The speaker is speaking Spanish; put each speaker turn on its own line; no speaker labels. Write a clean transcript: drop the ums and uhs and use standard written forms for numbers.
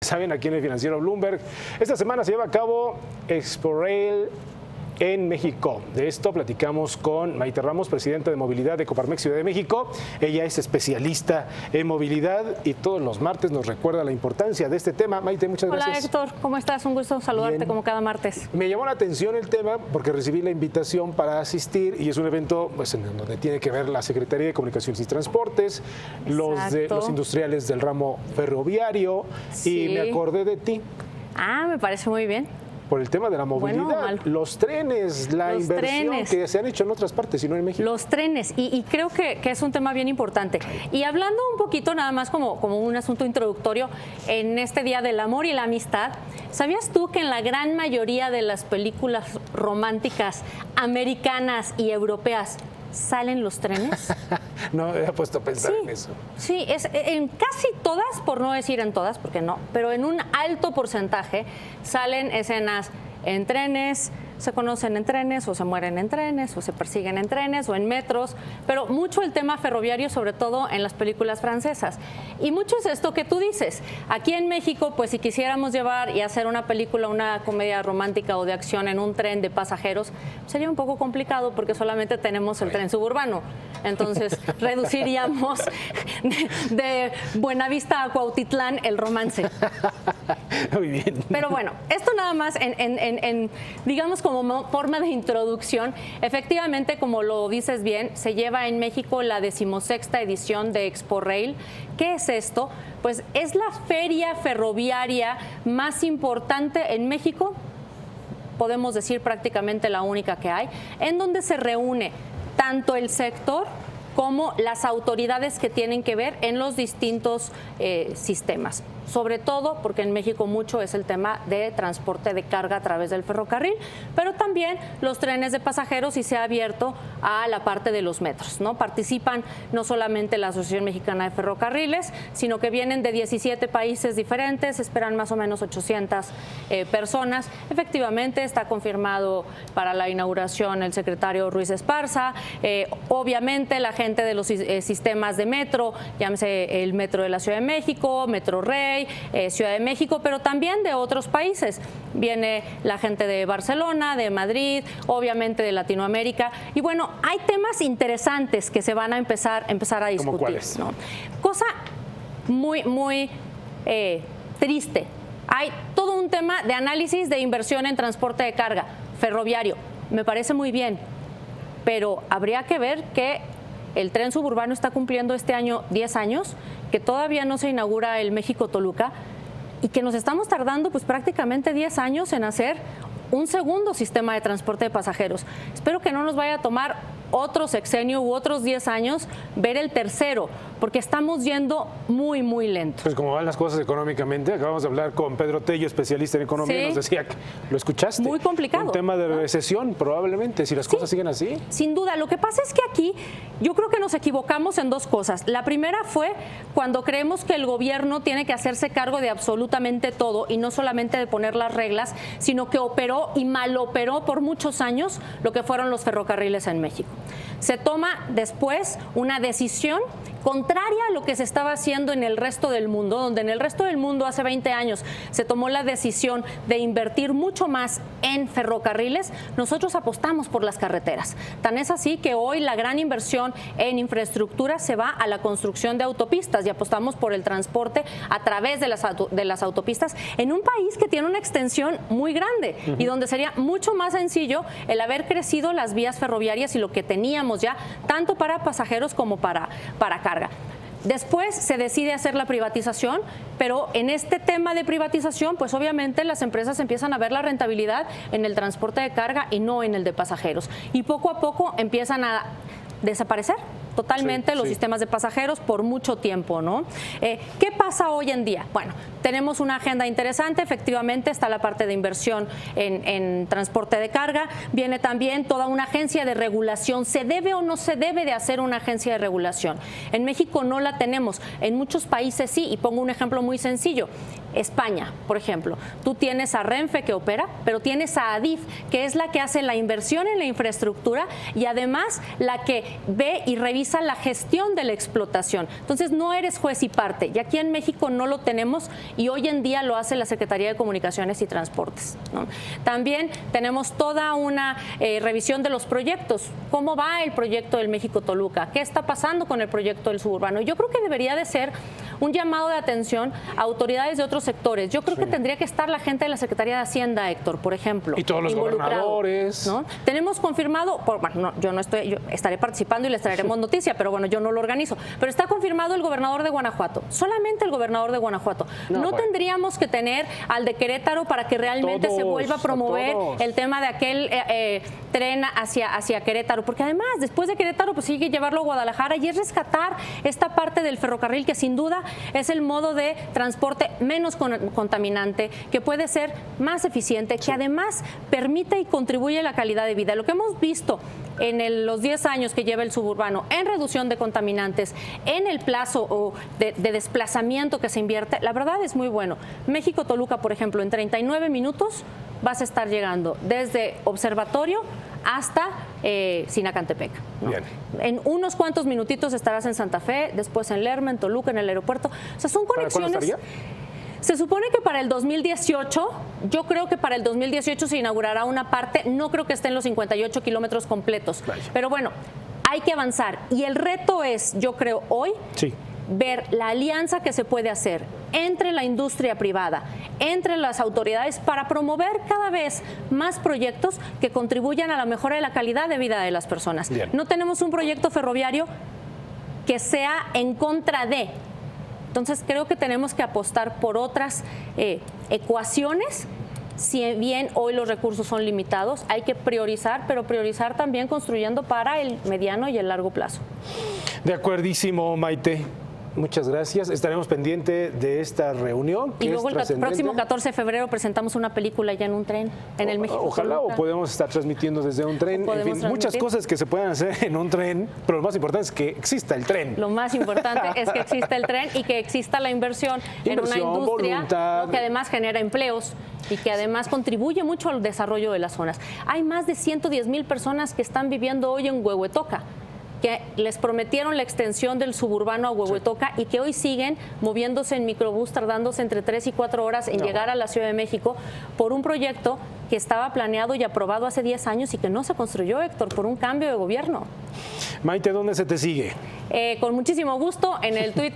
Saben, aquí en el financiero Bloomberg, esta semana se lleva a cabo Expo Rail en México. De esto platicamos con Maite Ramos, presidenta de movilidad de Coparmex Ciudad de México. Ella es especialista en movilidad y todos los martes nos recuerda la importancia de este tema. Maite, muchas gracias.
Hola Héctor, ¿cómo estás? Un gusto saludarte. Bien. Como cada martes.
Me llamó la atención el tema porque recibí la invitación para asistir y es un evento pues, en donde tiene que ver la Secretaría de Comunicaciones y Transportes, los industriales del ramo ferroviario, sí. Y me acordé de ti.
Ah, me parece muy bien.
Por el tema de la movilidad, los trenes, la inversión que se han hecho en otras partes y no en México.
Los trenes, y creo que es un tema bien importante. Y hablando un poquito nada más como un asunto introductorio en este Día del Amor y la Amistad, ¿sabías tú que en la gran mayoría de las películas románticas americanas y europeas salen los trenes?
No me había puesto a pensar en eso.
Sí, es en casi todas, por no decir en todas, porque no, pero en un alto porcentaje salen escenas en trenes, se conocen en trenes o se mueren en trenes o se persiguen en trenes o en metros, pero mucho el tema ferroviario, sobre todo en las películas francesas. Y mucho es esto que tú dices. Aquí en México, pues si quisiéramos llevar y hacer una película, una comedia romántica o de acción en un tren de pasajeros, sería un poco complicado porque solamente tenemos el tren suburbano. Entonces reduciríamos de Buenavista a Cuautitlán el romance.
Muy bien.
Pero bueno, esto nada más digamos como forma de introducción. Efectivamente, como lo dices bien, se lleva en México la 16ª edición de Expo Rail. ¿Qué es esto? Pues es la feria ferroviaria más importante en México, podemos decir prácticamente la única que hay, en donde se reúne tanto el sector como las autoridades que tienen que ver en los distintos sistemas. Sobre todo porque en México mucho es el tema de transporte de carga a través del ferrocarril, pero también los trenes de pasajeros y se ha abierto a la parte de los metros, ¿no? Participan no solamente la Asociación Mexicana de Ferrocarriles, sino que vienen de 17 países diferentes, esperan más o menos 800 personas. Efectivamente está confirmado para la inauguración el secretario Ruiz Esparza, obviamente la gente de los sistemas de metro, llámese el metro de la Ciudad de México, Metro Rey, Ciudad de México, pero también de otros países. Viene la gente de Barcelona, de Madrid, obviamente de Latinoamérica. Y bueno, hay temas interesantes que se van a empezar a discutir.
¿Cómo cuáles?
¿No? Cosa muy triste. Hay todo un tema de análisis de inversión en transporte de carga ferroviario. Me parece muy bien, pero habría que ver que el tren suburbano está cumpliendo este año 10 años, que todavía no se inaugura el México-Toluca y que nos estamos tardando pues prácticamente 10 años en hacer un segundo sistema de transporte de pasajeros. Espero que no nos vaya a tomar otro sexenio u otros 10 años ver el tercero, porque estamos yendo muy lento.
Pues como van las cosas económicamente, acabamos de hablar con Pedro Tello, especialista en economía, sí. Nos decía que lo escuchaste.
Muy complicado.
Un tema de recesión, probablemente, si las cosas siguen así.
Sin duda. Lo que pasa es que aquí yo creo que nos equivocamos en dos cosas. La primera fue cuando creemos que el gobierno tiene que hacerse cargo de absolutamente todo y no solamente de poner las reglas, sino que operó y maloperó por muchos años lo que fueron los ferrocarriles en México. Se toma después una decisión contraria a lo que se estaba haciendo en el resto del mundo, donde en el resto del mundo hace 20 años se tomó la decisión de invertir mucho más en ferrocarriles. Nosotros apostamos por las carreteras. Tan es así que hoy la gran inversión en infraestructura se va a la construcción de autopistas y apostamos por el transporte a través de las autopistas en un país que tiene una extensión muy grande y donde sería mucho más sencillo el haber crecido las vías ferroviarias y lo que teníamos ya, tanto para pasajeros como para carga. Después se decide hacer la privatización, pero en este tema de privatización, pues obviamente las empresas empiezan a ver la rentabilidad en el transporte de carga y no en el de pasajeros. Y poco a poco empiezan a desaparecer totalmente los sistemas de pasajeros por mucho tiempo, ¿no? ¿Qué pasa hoy en día? Bueno, tenemos una agenda interesante, efectivamente está la parte de inversión en transporte de carga, viene también toda una agencia de regulación. ¿Se debe o no se debe de hacer una agencia de regulación? En México no la tenemos, en muchos países sí, y pongo un ejemplo muy sencillo. España, por ejemplo, tú tienes a Renfe que opera, pero tienes a Adif, que es la que hace la inversión en la infraestructura y además la que ve y revisa la gestión de la explotación. Entonces no eres juez y parte, y aquí en México no lo tenemos y hoy en día lo hace la Secretaría de Comunicaciones y Transportes, ¿no? También tenemos toda una revisión de los proyectos. ¿Cómo va el proyecto del México-Toluca? ¿Qué está pasando con el proyecto del suburbano? Yo creo que debería de ser un llamado de atención a autoridades de otros sectores. Yo creo que tendría que estar la gente de la Secretaría de Hacienda, Héctor, por ejemplo.
Y todos los gobernadores.
¿No? Tenemos confirmado, bueno, yo estaré participando y les traeremos noticia, pero bueno, yo no lo organizo. Pero está confirmado el gobernador de Guanajuato, solamente el gobernador de Guanajuato. No tendríamos que tener al de Querétaro para que realmente se vuelva a promover el tema de aquel tren hacia Querétaro, porque además, después de Querétaro, pues sigue llevarlo a Guadalajara y es rescatar esta parte del ferrocarril que sin duda es el modo de transporte menos contaminante, que puede ser más eficiente, que además permite y contribuye a la calidad de vida. Lo que hemos visto en los 10 años que lleva el suburbano en reducción de contaminantes, en el plazo de desplazamiento que se invierte, la verdad es muy bueno. México-Toluca, por ejemplo, en 39 minutos vas a estar llegando desde Observatorio hasta Sinacantepec, ¿no? En unos cuantos minutitos estarás en Santa Fe, después en Lerma, en Toluca, en el aeropuerto. O sea, son conexiones.
¿Para cuándo estaría?
Se supone que para el 2018, yo creo que para el 2018 se inaugurará una parte, no creo que estén los 58 kilómetros completos, pero bueno, hay que avanzar. Y el reto es, yo creo hoy, ver la alianza que se puede hacer entre la industria privada, entre las autoridades para promover cada vez más proyectos que contribuyan a la mejora de la calidad de vida de las personas.
Bien.
No tenemos un proyecto ferroviario que sea en contra de. Entonces creo que tenemos que apostar por otras ecuaciones. Si bien hoy los recursos son limitados, hay que priorizar, pero priorizar también construyendo para el mediano y el largo plazo.
De acuerdísimo, Maite. Muchas gracias. Estaremos pendientes de esta reunión.
Y luego el próximo 14 de febrero presentamos una película ya en un tren, en el México.
Ojalá, o podemos estar transmitiendo desde un tren. En fin, muchas cosas que se pueden hacer en un tren, pero lo más importante es que exista el tren.
Lo más importante es que exista el tren y que exista la inversión en una industria, ¿no?, que además genera empleos y que además contribuye mucho al desarrollo de las zonas. Hay más de 110,000 personas que están viviendo hoy en Huehuetoca, que les prometieron la extensión del suburbano a Huehuetoca y que hoy siguen moviéndose en microbús, tardándose entre 3 y 4 horas en llegar a la Ciudad de México por un proyecto que estaba planeado y aprobado hace 10 años y que no se construyó, Héctor, por un cambio de gobierno.
Maite, ¿dónde se te sigue?
Con muchísimo gusto en el Twitter